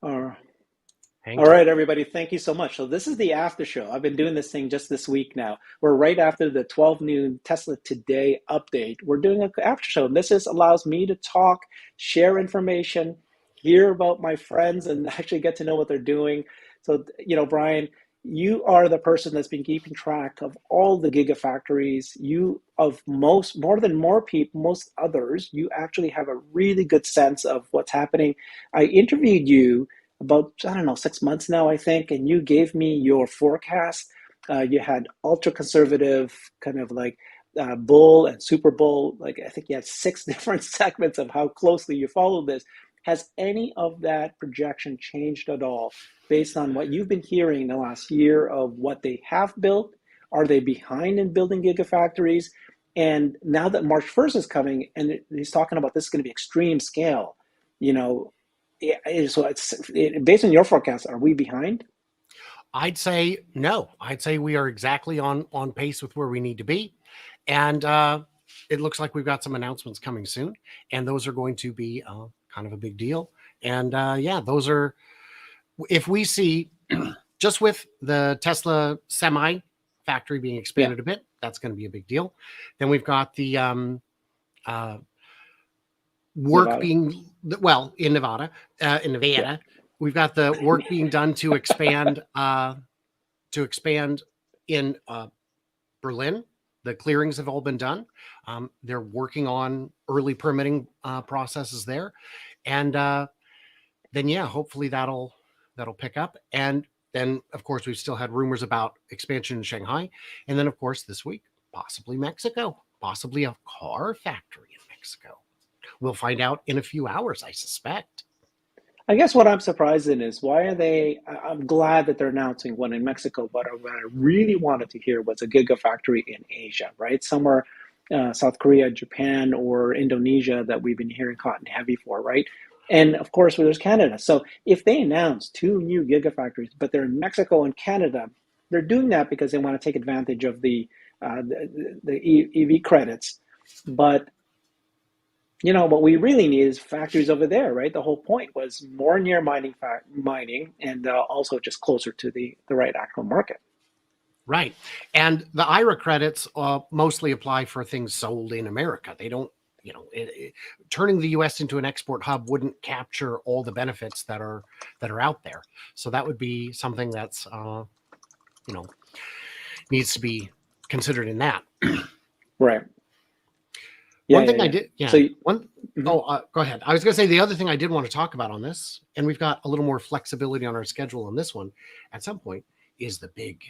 All Hang all tight. right, everybody. Thank you so much. So this is the after show. I've been doing this thing just this week now. We're right after the 12 noon Tesla Today update. We're doing an after show, and this is allows me to talk, share information, hear about my friends, and actually get to know what they're doing. So, Brian, you are the person that's been keeping track of all the gigafactories. You of more than more people, most others. You actually have a really good sense of what's happening. I interviewed you about, I don't know, 6 months now, I think, and you gave me your forecast. You had ultra conservative, kind of like bull and super bull. Like, I think you had six different segments of how closely you followed this. Has any of that projection changed at all based on what you've been hearing in the last year of what they have built? Are they behind in building gigafactories? And now that March 1st is coming and he's talking about this is going to be extreme scale, you know, so based on your forecast, are we behind? I'd say no. I'd say we are exactly on pace with where we need to be, and it looks like we've got some announcements coming soon, and those are going to be kind of a big deal. And yeah, those are if we see just with the Tesla semi factory being Yeah, expanded a bit, that's going to be a big deal. Then we've got the uh, work Nevada. being in Nevada, Yeah, we've got the work being done to expand in Berlin. The clearings have all been done. They're working on early permitting processes there, and then yeah, hopefully that'll pick up. And then of course we've still had rumors about expansion in Shanghai, and then of course this week possibly Mexico, possibly a car factory in Mexico. We'll find out in a few hours, I suspect. I guess what I'm surprised in is why are they? I'm glad that they're announcing one in Mexico, but what I really wanted to hear was a gigafactory in Asia, right? Somewhere, South Korea, Japan, or Indonesia that we've been hearing hot and heavy for, right? And of course, there's Canada. So if they announce two new gigafactories, but they're in Mexico and Canada, they're doing that because they want to take advantage of the EV credits. But what we really need is factories over there, right? The whole point was more near mining, and also just closer to the right actual market. Right. And the IRA credits mostly apply for things sold in America. They don't, turning the US into an export hub wouldn't capture all the benefits that are out there. So that would be something that's you know, needs to be considered in that. Right. Yeah, One yeah, thing I yeah. did, So, yeah, one mhm. oh, go ahead. I was going to say the other thing I did want to talk about on this, and we've got a little more flexibility on our schedule on this one at some point, is the big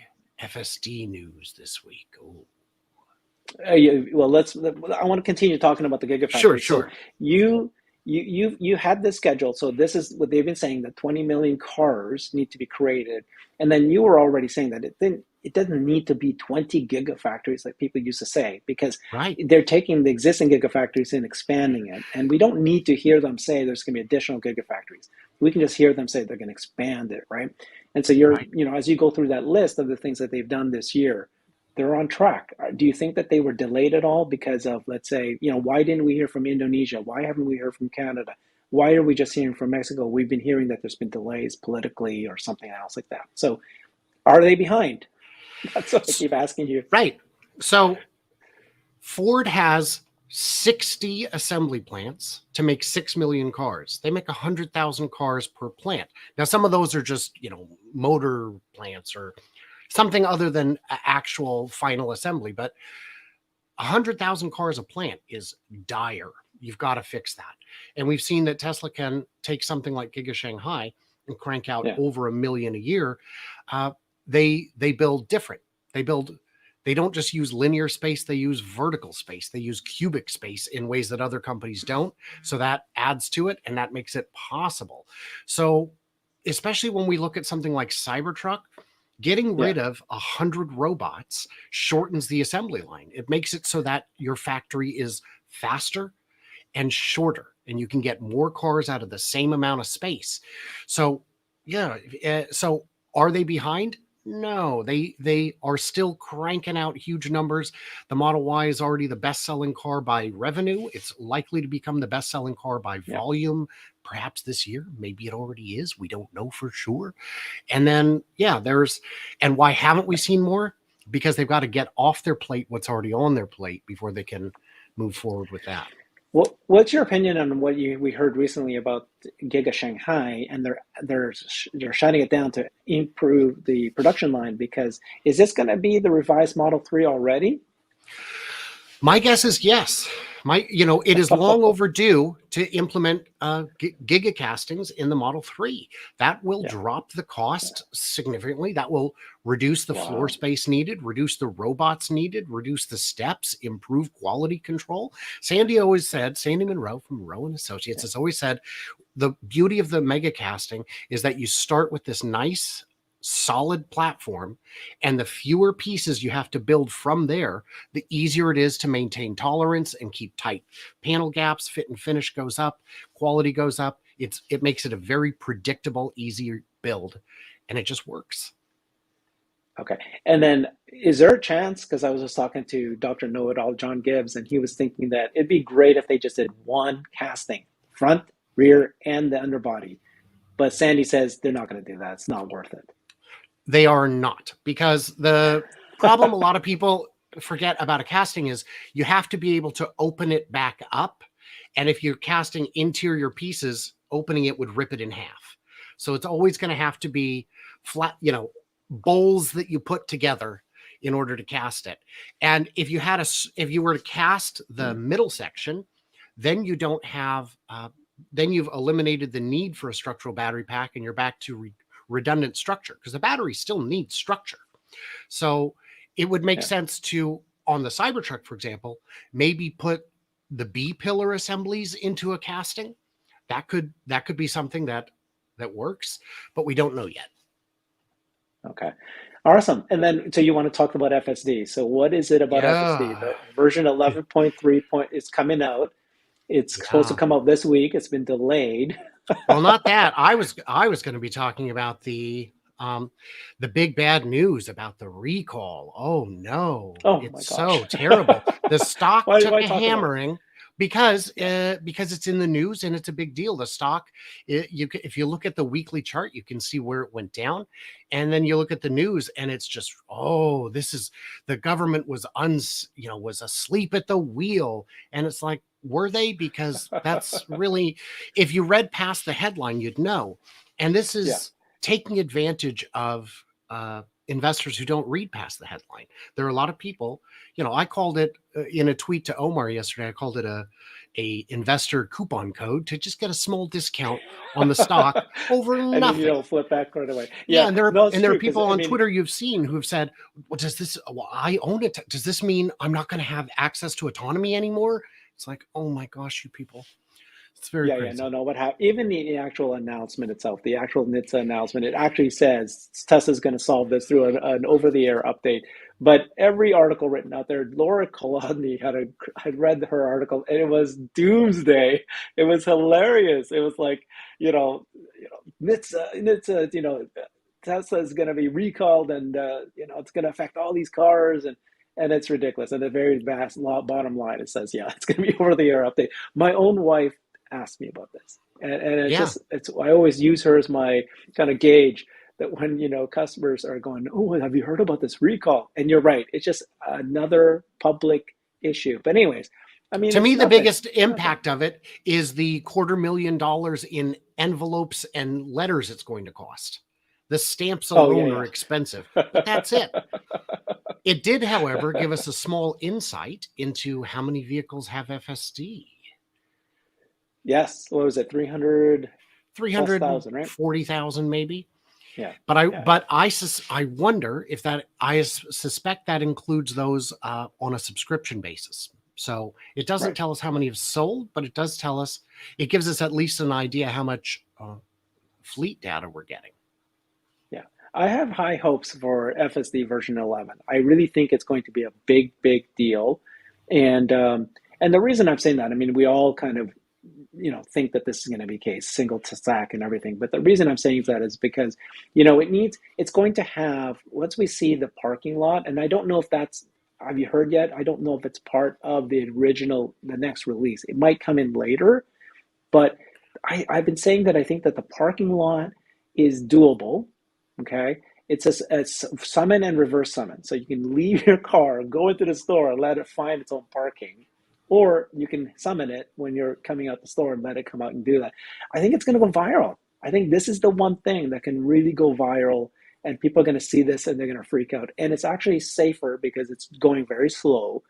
FSD news this week. Oh, Yeah, well, I want to continue talking about the sure, gigafactory. So sure. you you had this schedule. So this is what they've been saying, that 20 million cars need to be created, and then you were already saying that it doesn't need to be 20 gigafactories like people used to say, because Right, they're taking the existing gigafactories and expanding it, and we don't need to hear them say there's going to be additional gigafactories. We can just hear them say they're going to expand it, right? And so right. as you go through that list of the things that they've done this year, they're on track. Do you think that they were delayed at all because of, let's say, why didn't we hear from Indonesia? Why haven't we heard from Canada? Why are we just hearing from Mexico? We've been hearing that there's been delays politically or something else like that. So are they behind? That's what I keep asking you. Right. So Ford has 60 assembly plants to make 6 million cars. They make 100,000 cars per plant. Now, some of those are just, motor plants or something other than actual final assembly, but 100,000 cars a plant is dire. You've got to fix that. And we've seen that Tesla can take something like Giga Shanghai and crank out Yeah, over 1 million a year. Uh, they build different. They build. They don't just use linear space, they use vertical space. They use cubic space in ways that other companies don't. So that adds to it and that makes it possible. So, especially when we look at something like Cybertruck, getting yeah, rid of 100 robots shortens the assembly line. It makes it so that your factory is faster and shorter, and you can get more cars out of the same amount of space. So, yeah. So, are they behind? No, they are still cranking out huge numbers. The Model Y is already the best-selling car by revenue. It's likely to become the best-selling car by Yeah. volume, perhaps this year. Maybe it already is. We don't know for sure. And then, yeah, and why haven't we seen more? Because they've got to get off their plate what's already on their plate before they can move forward with that. What's your opinion on what we heard recently about Giga Shanghai, and they're shutting it down to improve the production line, because is this going to be the revised Model 3 already? My guess is yes. It is long overdue to implement giga castings in the Model 3. That will Yeah. drop the cost significantly. That will reduce the floor Wow. space needed, reduce the robots needed, reduce the steps, improve quality control. Sandy Munro from Rowe and Associates has always said the beauty of the mega casting is that you start with this nice solid platform, and the fewer pieces you have to build from there, the easier it is to maintain tolerance and keep tight panel gaps. Fit and finish goes up, quality goes up. It makes it a very predictable, easier build, and it just works. Okay. And then is there a chance, because I was just talking to Dr. Know-It-All, John Gibbs, and he was thinking that it'd be great if they just did one casting, front, rear, and the underbody. But Sandy says they're not going to do that. It's not worth it. They are not, because the problem a lot of people forget about a casting is you have to be able to open it back up. And if you're casting interior pieces, opening it would rip it in half. So it's always going to have to be flat, bowls that you put together in order to cast it. And if you were to cast the middle section, then you don't have, then you've eliminated the need for a structural battery pack, and you're back to redundant structure, because the battery still needs structure. So it would make sense to, on the Cybertruck, for example, maybe put the B pillar assemblies into a casting. That could be something that works, but we don't know yet. Okay. Awesome. And then, so you want to talk about FSD. So what is it about FSD? The version 11.3 is coming out. It's supposed to come out this week. It's been delayed. Well, not that. I was going to be talking about the big bad news about the recall. Oh no. Oh, it's my gosh. So terrible. The stock why took a talk hammering because it's in the news and it's a big deal. The stock, if you look at the weekly chart, you can see where it went down, and then you look at the news and it's just, oh, this is, the government was asleep at the wheel, and it's like, were they? Because that's really, if you read past the headline, you'd know. And this is taking advantage of investors who don't read past the headline. There are a lot of people, I called it in a tweet to Omar yesterday, I called it a investor coupon code to just get a small discount on the stock over and nothing. Then you don't flip back right away. Yeah, and there are people on Twitter you've seen who've said, well, I own it. Does this mean I'm not going to have access to autonomy anymore? It's like, oh my gosh, you people. It's very crazy. No. What happened? Even the actual announcement itself, the actual NHTSA announcement, it actually says Tesla's going to solve this through an over-the-air update. But every article written out there, Laura Kolodny had read her article, and it was doomsday. It was hilarious. It was like, NHTSA, Tesla is going to be recalled, and it's going to affect all these cars, and it's ridiculous. And the very vast bottom line, it says, it's going to be over-the-air update. My own wife asked me about this, and it's I always use her as my kind of gauge, that when customers are going, oh, have you heard about this recall? And you're right, it's just another public issue. But anyways, I mean, to me, the biggest impact of it is the $250,000 in envelopes and letters it's going to cost. The stamps alone are expensive, but that's it. It did, however, give us a small insight into how many vehicles have FSD. Yes. What was it? 340,000, right? 40,000 maybe. Yeah. But I wonder if that, I suspect that includes those on a subscription basis. So it doesn't tell us how many have sold, but it does tell us, it gives us at least an idea how much fleet data we're getting. Yeah. I have high hopes for FSD version 11. I really think it's going to be a big, big deal. And the reason I'm saying that, I mean, we all kind of think that this is going to be case single to stack and everything. But the reason I'm saying that is because it's going to have, once we see the parking lot, and I don't know if that's, have you heard yet? I don't know if it's part of the next release. It might come in later, but I've been saying that I think that the parking lot is doable. Okay. It's a summon and reverse summon. So you can leave your car, go into the store, and let it find its own parking. Or you can summon it when you're coming out the store and let it come out and do that. I think it's going to go viral. I think this is the one thing that can really go viral, and people are going to see this and they're going to freak out. And it's actually safer because it's going very slow,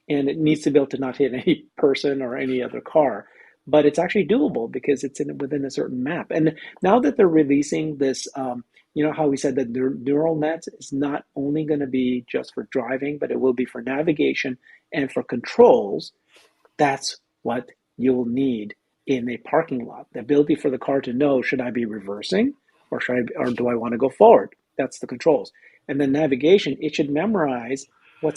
and it needs to be able to not hit any person or any other car. But it's actually doable because it's within a certain map. And now that they're releasing this, how we said that neural nets is not only going to be just for driving, but it will be for navigation and for controls. That's what you'll need in a parking lot. The ability for the car to know, should I be reversing or do I want to go forward? That's the controls. And then navigation, it should memorize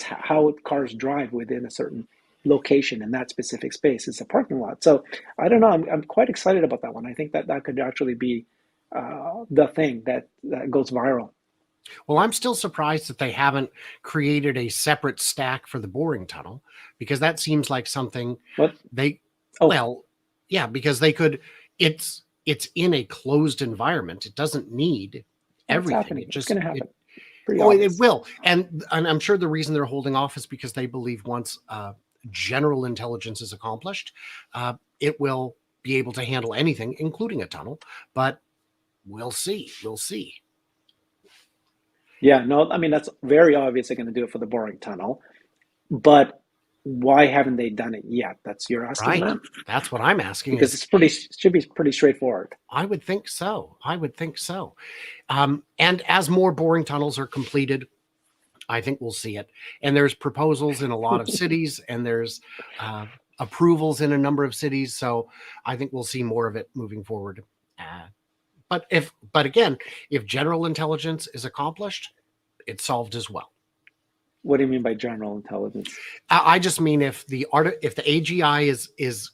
how cars drive within a certain location in that specific space. It's a parking lot. So I don't know. I'm quite excited about that one. I think that could actually be the thing that goes viral. Well, I'm still surprised that they haven't created a separate stack for the boring tunnel, because that seems like something What? they, Oh, well, yeah, because they could, it's in a closed environment. It doesn't need it's everything. happening. It's going to happen. Pretty It obvious. will. And I'm sure the reason they're holding off is because they believe once general intelligence is accomplished, it will be able to handle anything, including a tunnel. But we'll see. We'll see. Yeah, no, I mean, that's very obvious they're going to do it for the boring tunnel. But why haven't they done it yet? That's you're asking Right. that? That's what I'm asking. Because it should be pretty straightforward. I would think so. I would think so. And as more boring tunnels are completed, I think we'll see it. And there's proposals in a lot of cities, and there's approvals in a number of cities. So I think we'll see more of it moving forward. But again, if general intelligence is accomplished, it's solved as well. What do you mean by general intelligence? I just mean if the AGI is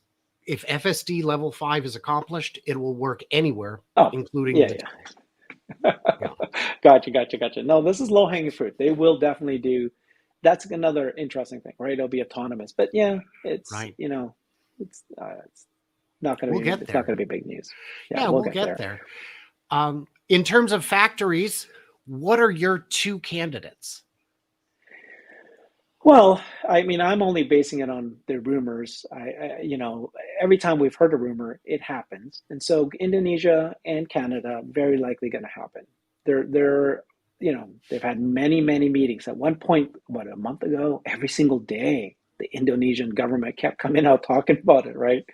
if FSD level 5 is accomplished, it will work anywhere, Oh, including yeah, the yeah. yeah. Gotcha. No, this is low hanging fruit. They will definitely do. That's another interesting thing, right? It'll be autonomous, but yeah, it's Right. it's not going to We'll be get it's not there. going to be big news. Yeah, Yeah, we'll we'll get get there. there. In terms of factories, what are your two candidates? Well, I mean, I'm only basing it on the rumors. Every time we've heard a rumor, it happens, and so Indonesia and Canada very likely going to happen. They're they've had many meetings. At one point, what, a month ago, every single day, the Indonesian government kept coming out talking about it. Right?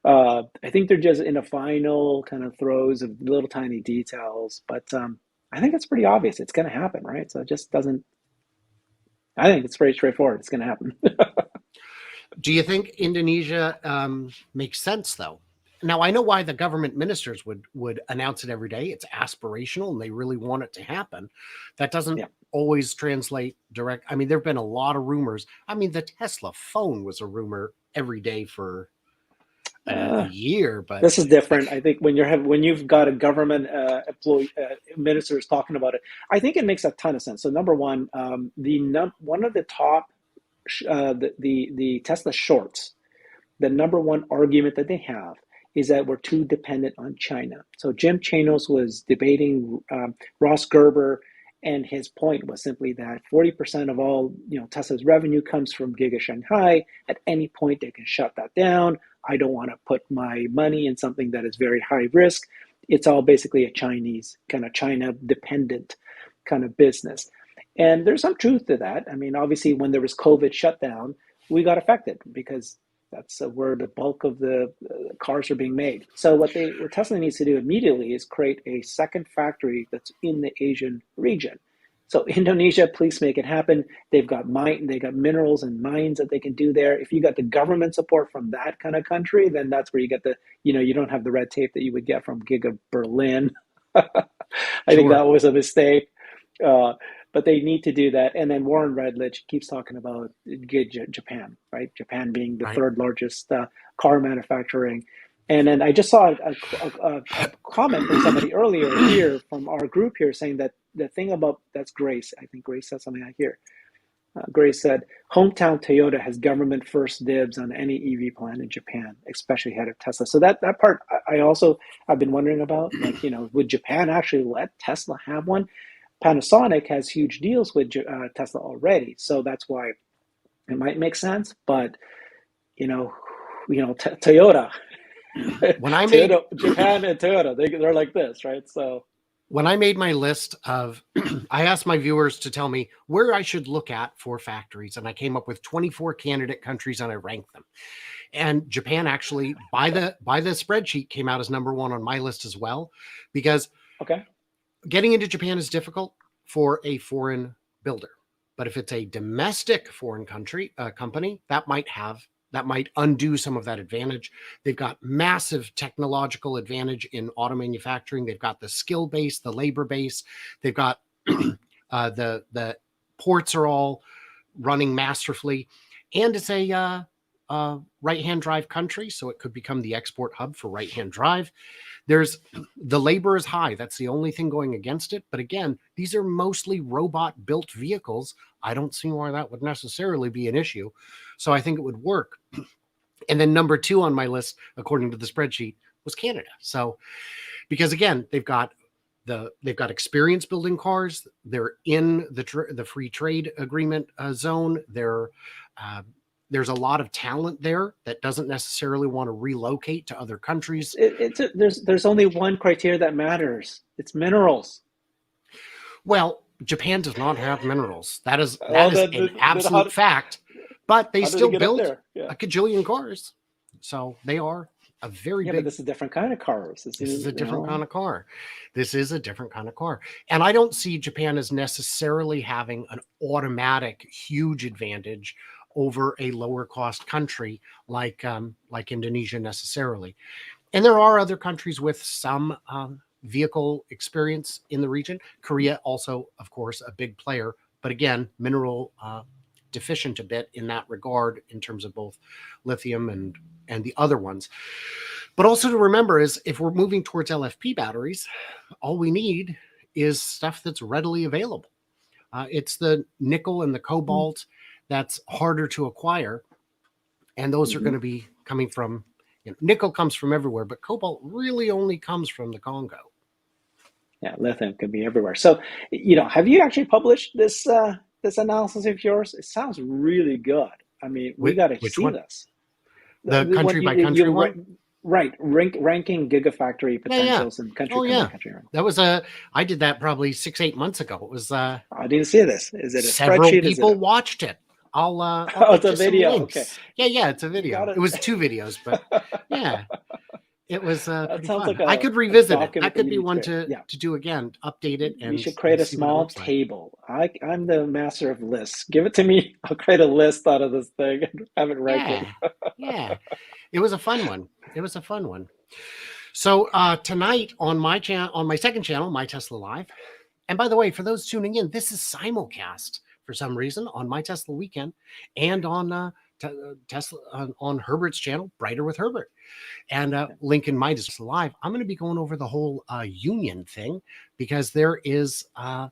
I think they're just in the final kind of throes of little tiny details, but I think it's pretty obvious it's going to happen. Right? So it just doesn't. I think it's very straightforward. It's going to happen. Do you think Indonesia makes sense though? Now I know why the government ministers would announce it every day. It's aspirational, and they really want it to happen. That doesn't Yeah. always translate direct. I mean, there've been a lot of rumors. I mean, the Tesla phone was a rumor every day for a Uh, year, but this is different. I think when you've got a government employee ministers talking about it, I think it makes a ton of sense. So number one, one of the top the Tesla shorts, the number one argument that they have is that we're too dependent on China. So Jim Chanos was debating Ross Gerber, and his point was simply that 40% of all Tesla's revenue comes from Giga Shanghai. At any point, they can shut that down. I don't want to put my money in something that is very high risk. It's all basically a Chinese kind of China dependent kind of business. And there's some truth to that. I mean, obviously, when there was COVID shutdown, we got affected because that's where the bulk of the cars are being made. So what Tesla needs to do immediately is create a second factory that's in the Asian region. So Indonesia, please make it happen. They got minerals and mines that they can do there. If you got the government support from that kind of country, then that's where you get you don't have the red tape that you would get from Giga Berlin. I think that sure, was a mistake. Uh, but they need to do that. And then Warren Redlich keeps talking about Japan, right? Japan being the right? third largest car manufacturing. And then I just saw a comment from somebody earlier here from our group here saying that the thing about, that's Grace. I think Grace said something out here. Grace said, hometown Toyota has government first dibs on any EV plant in Japan, especially ahead of Tesla. So that part I also have been wondering about, like, would Japan actually let Tesla have one? Panasonic has huge deals with Tesla already. So that's why it might make sense. But, Toyota, When I made Toyota, Japan and Toyota, they're like this, right? So when I made my list of, I asked my viewers to tell me where I should look at for factories, and I came up with 24 candidate countries and I ranked them. And Japan actually, by the spreadsheet, came out as number one on my list as well, because okay, getting into Japan is difficult for a foreign builder. But if it's a domestic foreign company, that might undo some of that advantage. They've got massive technological advantage in auto manufacturing. They've got the skill base, the labor base. They've got the ports are all running masterfully, and it's a right-hand drive country, so it could become the export hub for right-hand drive. The labor is high. That's the only thing going against it. But again, these are mostly robot-built vehicles. I don't see why that would necessarily be an issue. So I think it would work. And then number 2 on my list, according to the spreadsheet, was Canada. So, because again, they've got experience building cars. They're in the free trade agreement zone. There's a lot of talent there that doesn't necessarily want to relocate to other countries. There's only one criteria that matters. It's minerals. Well, Japan does not have minerals. That is an absolute fact. But they still build a gajillion cars. So they are a very big... but this is a different kind of cars. This is a different kind of car. This is a different kind of car. And I don't see Japan as necessarily having an automatic huge advantage over a lower cost country like Indonesia necessarily. And there are other countries with some vehicle experience in the region. Korea also, of course, a big player. But again, mineral... deficient a bit in that regard in terms of both lithium and the other ones. But also to remember is if we're moving towards LFP batteries, all we need is stuff that's readily available. It's the nickel and the cobalt that's harder to acquire. And those are going to be coming from, nickel comes from everywhere, but cobalt really only comes from the Congo. Yeah, lithium could be everywhere. So, have you actually published this analysis of yours? It sounds really good. I mean, we got to see one? This. The country by country one? Right. Ranking gigafactory potentials and country by country. That was I did that probably 6-8 months ago. It was I didn't see this. Is it a several spreadsheet? people watched it. I'll it's a video. Okay. Yeah, it's a video. It was 2 videos, but yeah. It was pretty fun. Like I could revisit it. That could be one to do again, update it. And you should create a small table. Like. I'm the master of lists. Give it to me. I'll create a list out of this thing and have it ranked. Yeah. It was a fun one. So tonight on my second channel, My Tesla Live. And by the way, for those tuning in, this is simulcast for some reason on My Tesla Weekend and on Tesla on Herbert's channel, Brighter with Herbert, and link in My Tesla Live. I'm going to be going over the whole union thing because there is a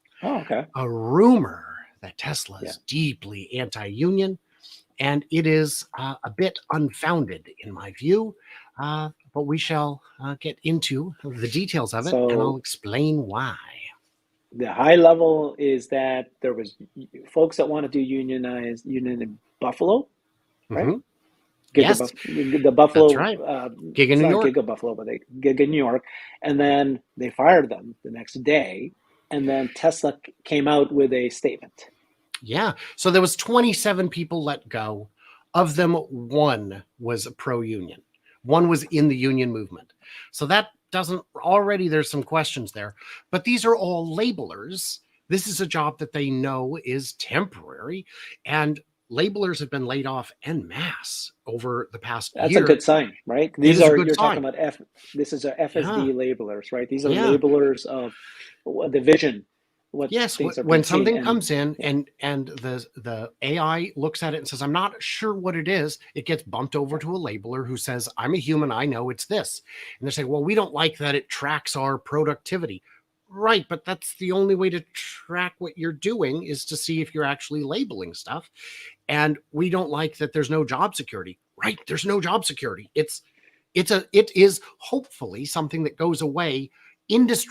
rumor that Tesla is deeply anti-union, and it is a bit unfounded in my view. But we shall get into the details of it, and I'll explain why. The high level is that there was folks that want to do union in Buffalo. Right? Yes, the Buffalo. That's right. Gig in New York. Giga Buffalo, but they gig in New York, and then they fired them the next day, and then Tesla came out with a statement. Yeah, so there was 27 people let go. Of them, 1 was a pro-union. 1 was in the union movement. So that doesn't already. There's some questions there, but these are all labelers. This is a job that they know is temporary, and labelers have been laid off en masse over the past year. That's a good sign, right? These are talking about this is FSD labelers, right? These are labelers of the vision, what Yes, things are when being seen. something And comes in yeah, and the AI looks at it and says, "I'm not sure what it is," it gets bumped over yeah, to a labeler who says, "I'm a human, I know it's this." And they say, "Well, we don't like that it tracks our productivity." Right, but that's the only way to track what you're doing is to see if you're actually labeling stuff. And we don't like that there's no job security. Right, there's no job security. It is hopefully something that goes away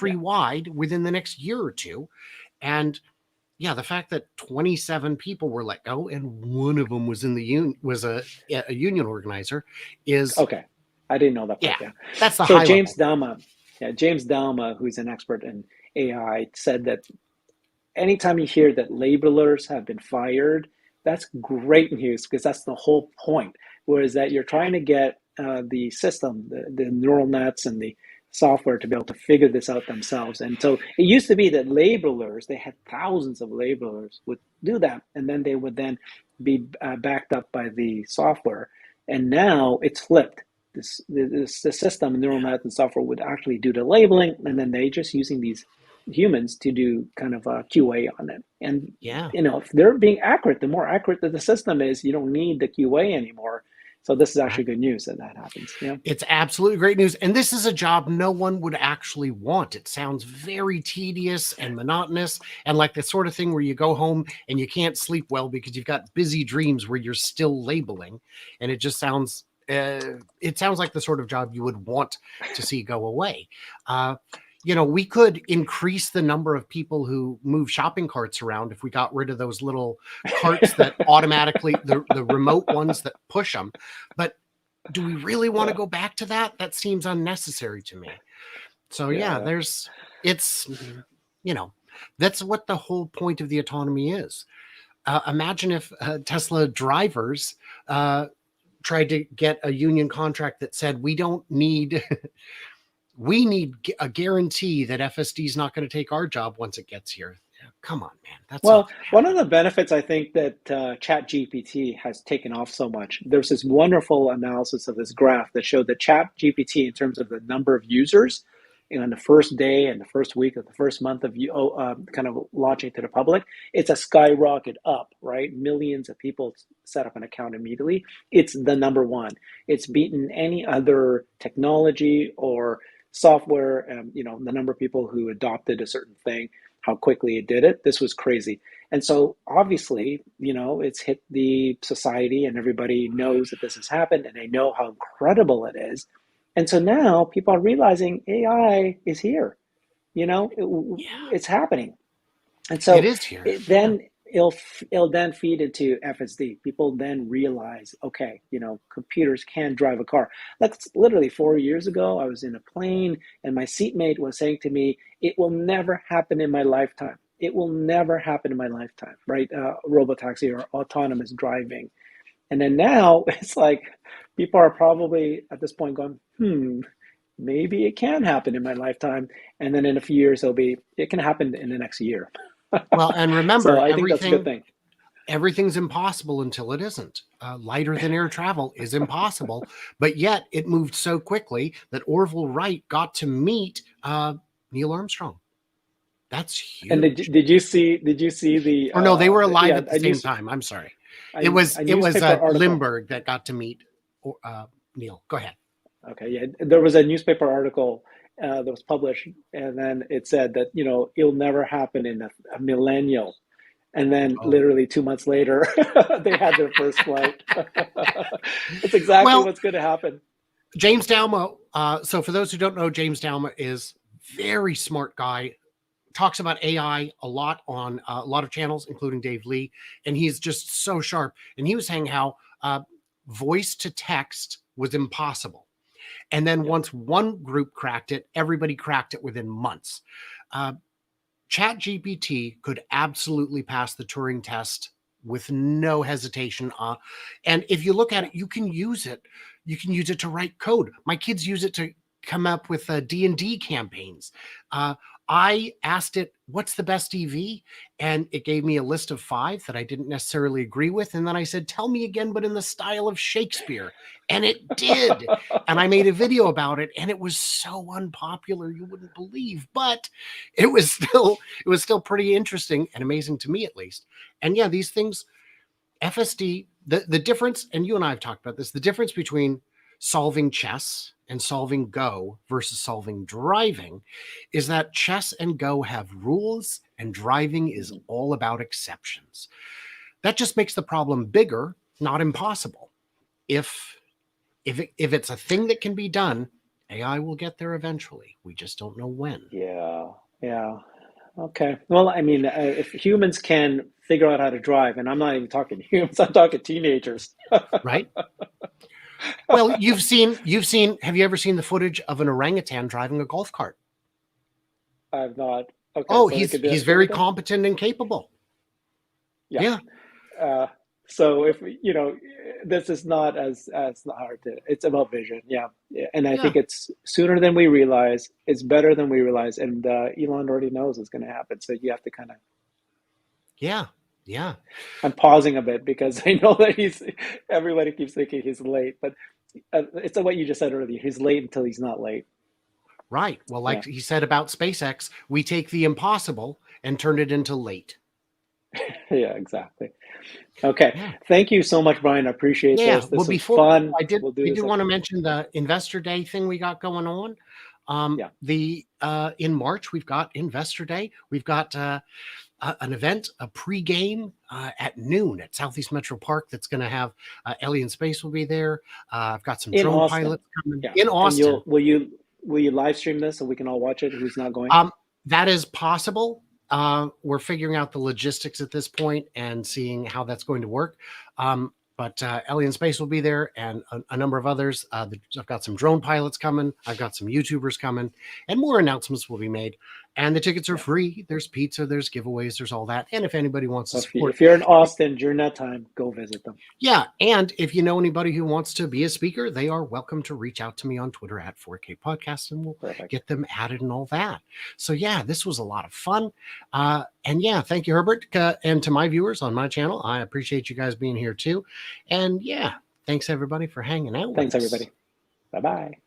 yeah. industry wide within the next year or two. And yeah, the fact that 27 people were let go and one of them was in the a union organizer is, Okay, I didn't know that yeah, part. Yeah. that's the So high James level. Dalma, yeah, James Dalma, who's an expert in AI, said that anytime you hear that labelers have been fired, that's great news because that's the whole point. Whereas that you're trying to get the system, the neural nets and the software to be able to figure this out themselves. And so it used to be that labelers, they had thousands of labelers would do that, and then they would then be backed up by the software. And now it's flipped. The system, neural net and software would actually do the labeling, and then they just using these humans to do kind of a QA on it. And Yeah. if they're being accurate, the more accurate that the system is, you don't need the QA anymore. So this is Right. actually good news that that happens. Yeah. It's absolutely great news. And this is a job no one would actually want. It sounds very tedious and monotonous and like the sort of thing where you go home and you can't sleep well because you've got busy dreams where you're still labeling. And it just sounds, it sounds like the sort of job you would want to see go away. Uh, we could increase the number of people who move shopping carts around if we got rid of those little carts that automatically, the remote ones that push them. But do we really want to Yeah. go back to that? That seems unnecessary to me. So yeah, Yeah. it's, you know, that's what the whole point of the autonomy is. Imagine if Tesla drivers tried to get a union contract that said we don't need we need a guarantee that FSD is not going to take our job once it gets here. Yeah, come on, man, that's not Well, going to one of happen. the benefits I think that ChatGPT has taken off so much, there's this wonderful analysis of this graph that showed that ChatGPT, in terms of the number of users, on the first day and the first week of the first month of kind of launching to the public, it's a skyrocket up, right? Millions of people set up an account immediately. It's the number one. It's beaten any other technology or software. The number of people who adopted a certain thing, how quickly it did it. This was crazy. And so obviously, it's hit the society and everybody knows that this has happened and they know how incredible it is. And so now people are realizing AI is here. Yeah, It's happening. And it so is here. it Yeah. then it'll then feed into FSD. People then realize, okay, computers can drive a car. That's literally 4 years ago. I was in a plane, and my seatmate was saying to me, "It will never happen in my lifetime. It will never happen in my lifetime." Right? Robotaxi or autonomous driving. And then now it's like people are probably at this point going, maybe it can happen in my lifetime. And then in a few years, it can happen in the next year. Well, and So remember, I think that's a good thing. everything's impossible until it isn't. Lighter than air travel is impossible, but yet it moved so quickly that Orville Wright got to meet Neil Armstrong. That's And huge. did you see Or no, they were alive yeah, at the same time. I'm sorry. a It was newspaper article. Lindbergh that got to meet Neil. Go ahead. Okay, yeah, there was a newspaper article that was published, and then it said that it'll never happen in a millennial. And then Oh, literally 2 months later, they had their first flight. That's exactly well, what's going to happen. James Dalma. So for those who don't know, James Dalma is very smart guy. Talks about AI a lot on a lot of channels, including Dave Lee, and he's just so sharp. And he was saying how voice to text was impossible, and then Yeah. once one group cracked it, everybody cracked it within months. Uh, Chat GPT could absolutely pass the Turing test with no hesitation. And if you look at Yeah. it, you can use it. You can use it to write code. My kids use it to come up with D&D campaigns. I asked it, what's the best EV? And it gave me a list of 5 that I didn't necessarily agree with. And then I said, tell me again, but in the style of Shakespeare. And it did. And I made a video about it, and it was so unpopular, you wouldn't believe. But it was still pretty interesting and amazing to me, at least. And yeah, these things, FSD, the difference, and you and I have talked about this, the difference between solving chess and solving Go versus solving driving is that chess and Go have rules and driving is all about exceptions. That just makes the problem bigger, not impossible. If it's a thing that can be done, AI will get there eventually. We just don't know when. Yeah, yeah. Okay. Well, I mean, if humans can figure out how to drive, and I'm not even talking humans, I'm talking teenagers. Right? Well, you've seen, have you ever seen the footage of an orangutan driving a golf cart? I've not. Okay. Oh, So he's very competent and capable. Yeah. So if this is not as hard to. It's about vision. Yeah. And I think it's sooner than we realize. It's better than we realize, and Elon already knows it's going to happen. So you have to kind of. Yeah. I'm pausing a bit because I know that everybody keeps thinking he's late, but it's what you just said earlier. He's late until he's not late. Right. Well, like he said about SpaceX, we take the impossible and turn it into late. Yeah, exactly. Okay. Yeah. Thank you so much, Brian. I appreciate this. This was fun. I did want to mention the Investor Day thing we got going on. In March, we've got Investor Day. We've got an event, a pre-game at noon at Southeast Metro Park that's going to have Alien Space will be there. I've got some drone pilots coming in Austin. Will you live stream this so we can all watch it? Who's not going? That is possible. We're figuring out the logistics at this point and seeing how that's going to work. But Alien Space will be there, and a number of others. I've got some drone pilots coming. I've got some YouTubers coming, and more announcements will be made. And the tickets are free. There's pizza, there's giveaways, there's all that. And if anybody wants to support, if you're in Austin during that time, go visit them. Yeah, and if you know anybody who wants to be a speaker, they are welcome to reach out to me on Twitter at 4K Podcast, and we'll get them added and all that. So yeah, this was a lot of fun. And yeah, thank you, Herbert, and to my viewers on my channel. I appreciate you guys being here too. And yeah, thanks everybody for hanging out. Thanks everybody. Bye-bye.